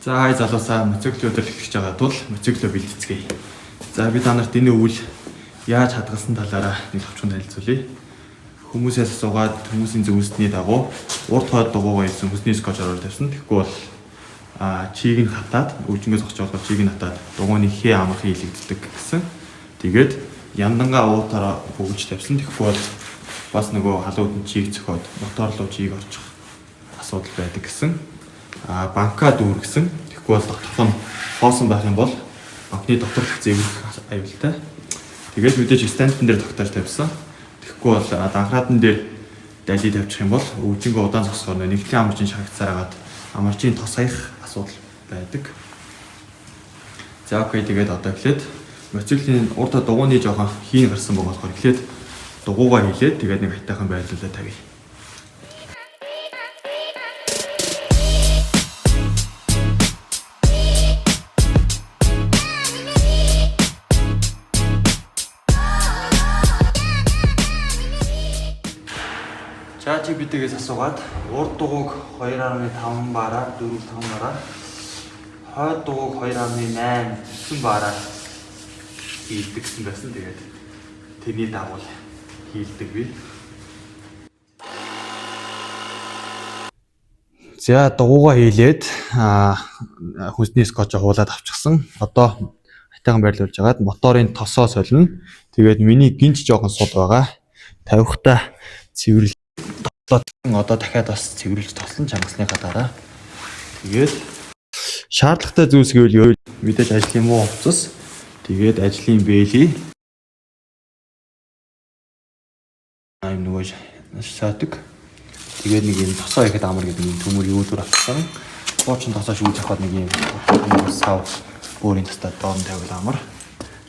За хай залуусаа моциклоо өдрлөгч байгаа тул моциклоо бэлтгэцгээе. За би та нарт энэ өвөл яаж хадгалсан талаараа нэг товчхон танилцуулъя. Хүмүүсээс асуугаад хүмүүсийн зөвлөсний дагуу урд хойд дугуйгаа хэлсэн хүсний скотч ороод тавьсан. Тэгэхгүй бол чийг нь хатаад өвжингөө зогч болгоод чийг нь хатаад дугуйны хээ амархан илэгддэг гэсэн. Тэгээд яндангаа уутаараа бүгж тавьсан. Тэгэхгүй бол бас нөгөө халууд нь чийг зөхиод мотор руу чийг орчих асуудал байдаг гэсэн. Банка дүүргэсэн. Тэгэхгүй бол доторх нь хоосон байх юм бол банкны доторх зэврэх аюултай. Тэгээд мэдээж стандартн дээр тогтоож тавьсан. Тэгэхгүй бол данхраадан дээр дайли тавьчих юм бол өвжингөө удаан зогсохоор нэгтгэн амарчин шахагцаар агаад амарчин тос хаях асуудал байдаг. За окей, тэгээд одоо эхлээд моциклийн урд дугуйны жоохон хийн гарсан байгаа болохоор эхлээд дугуйгаа хийлээд тэгээд нэг хайтайхан байрлуулаад тавья. За чи бидээс асуугаад урд дугуйг 2.5 бараа 4.5 бараа хойд дугуйг 2.8 9 бараа хийдэг гэсэн байсан. Тэгээд тэрний дагуу хийлдэг би. За дугуйгаа хийлээд хүнсний скотч хуулаад авчихсан. Одоо хайтайхан байрлуулж агаад моторын тосоо солино. Тэгээд миний гинж жоохон сул байгаа. Тавихтаа цэвэрлээ. Одоо дахиад бас цэвэрлж тослон чангасныхаа дараа тэгээд шаардлагатай зүйлс гэвэл мэдээж ажлын муу хувцас, тэгээд ажлын бэлий нөгөө шатдаг, тэгээд нэг юм тосоо ихэд амар гэдэг нэг төмөр юуdur авсан. Боочин тосоо шүүж авахад нэг юм сав өөрийн тастаа доон тавил амар.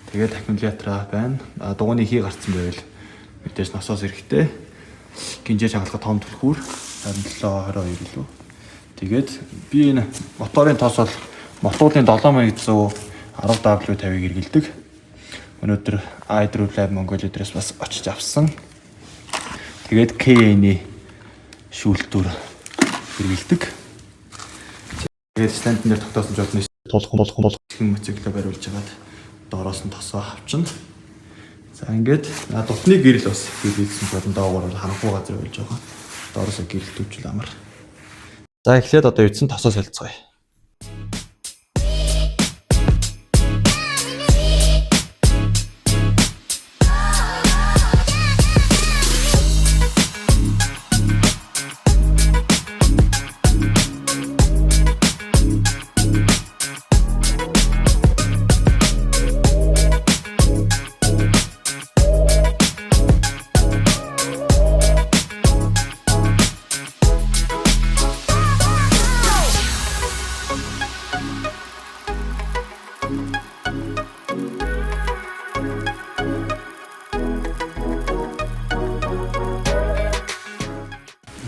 Тэгээд аккумулятор байна. Дугуйны хий гарцсан байвал мэдээж насоос эрэхтэй. Гинжээ чангалахад том түлхүүр 27-22 илүү. Тэгээд би энэ моторын тоос бол мотуулын 7810W50-ыг эргэлдэг. Өнөөдөр iDrive Mongolia дээрээс бас очиж авсан. Тэгээд KN-ий шүүлтүүр эргэлдэг. Тэгээд стандартн дээр тогтоосон жодны тулхан моциклоо бариулж хагаад доороос нь тосоо авчна. За ингээд дутны гэрэл бас хийлсэн болон доогоор бол харанхуй газар болж байгаа. Доороосоо гэрэл төвчл амар. За эхлээд одоо үдсэн тосоо солилцгоё.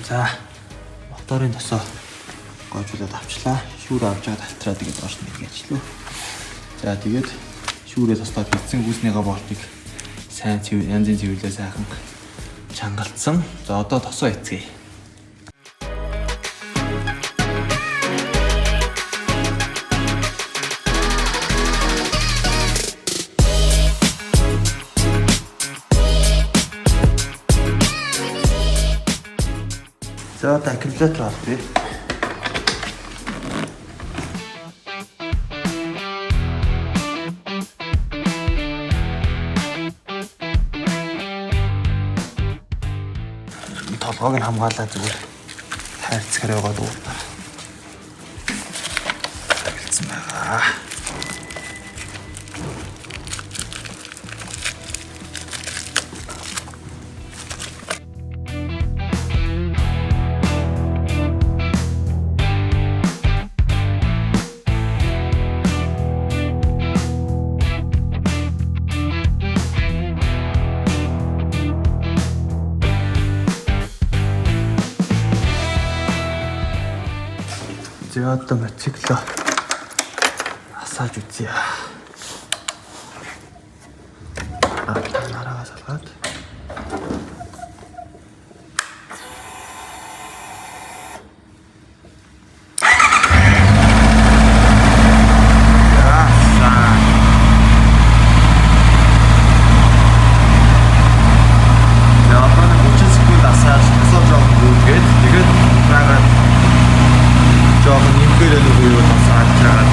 За моторын тосоо гоожуулаад авчлаа. Шүүр авч байгаа тавтраа тэгээд доош нь хэрэгжлээ. За тэгээд шүүрээ тослоод бэлдсэн гүйснийгаа болтыг сайн янзын цэвэрлээ сайхан чангалцсан. За одоо тосоо эцгээе. За одоо аккумулятор авъя. Толгойг нь хамгаалаад зүгээр хайрцгаар яваад уутаа. Тэгэлцэн байгаа. За одоо моциклоо асааж үзье. Нараа салгаад. жоохон нэмгээр л буюу бас алж хагаад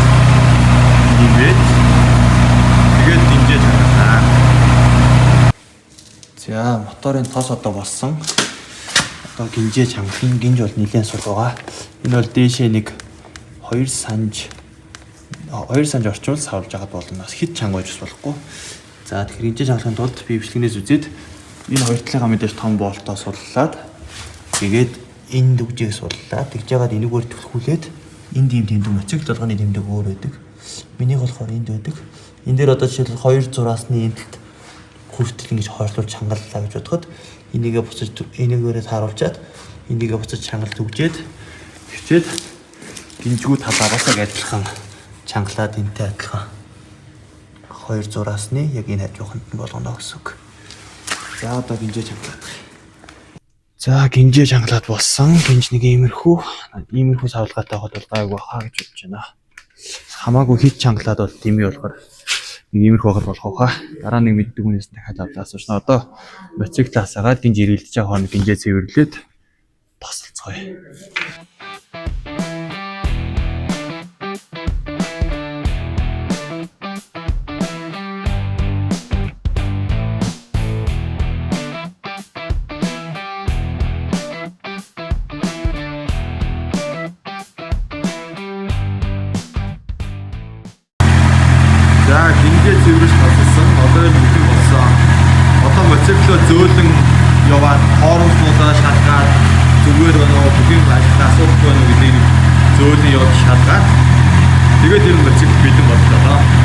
нэмээд тэгээд дэмжиж хагалаа. За моторын тос одоо болсон. Одоо гинжээ чангалын гинж бол нэлээд сул байгаа. Энэ бол дээшээ нэг 2 санж орчуул савлж хагаад болно. Бас хит чанга байж болохгүй. За тэгэхээр гинжээ чангалахын тулд би бичлэгнээс үзээд энэ хоёр талынхаа мэдээж том болтоо суллаад тэгээд энэ дүгжээг суллаад тэгж яагаад энэгээр түлхүүлээд энд ийм тэмдэг моцик толгойн тэмдэг өөр байдаг. Минийх болохоор энд байдаг. Энэ дээр одоо жишээлбэл хоёр зураасны эндэлт хүртэл ингэж хойшлуулж чангаллаа гэж бодоход энийгээ буцаж энийгээрээ тааруулчаад энийгээ буцаж чангал түгжээд хичээд гинжгүү талаа басаг адилхан чангалаад энтэй адилхан хоёр зураасны яг энэ хажууханд нь болгоно гэсэн үг. За одоо гинжээ чангалаад. За гинжээ чангалаад болсон. Гинж нэг иймэрхүү савлгаатай хол бол гайгүй хаа гэж бодож байна. Хамаагүй хит чангалаад бол дими болохоор нэг иймэрхүү хол болох хаа. Дараа нэг мэддэг хүнээс дахиад авлаасна. Одоо моциклаас агаад гинж ирэлдэж байгаа хооронд гинжээ цэвэрлээд тасалцгаая. За гинжээ цэвэрж тасалсан. Одоо энэ бүхэн болсон. Одоо моциклоо зөөлөн яваад хоорондоо шалгаад зүгээр өнөө бүхэн ажил асуухгүй нөө гэдэг зөөлөн яваад шалгаад тэгээд энэ моцикл бэлэн боллоо.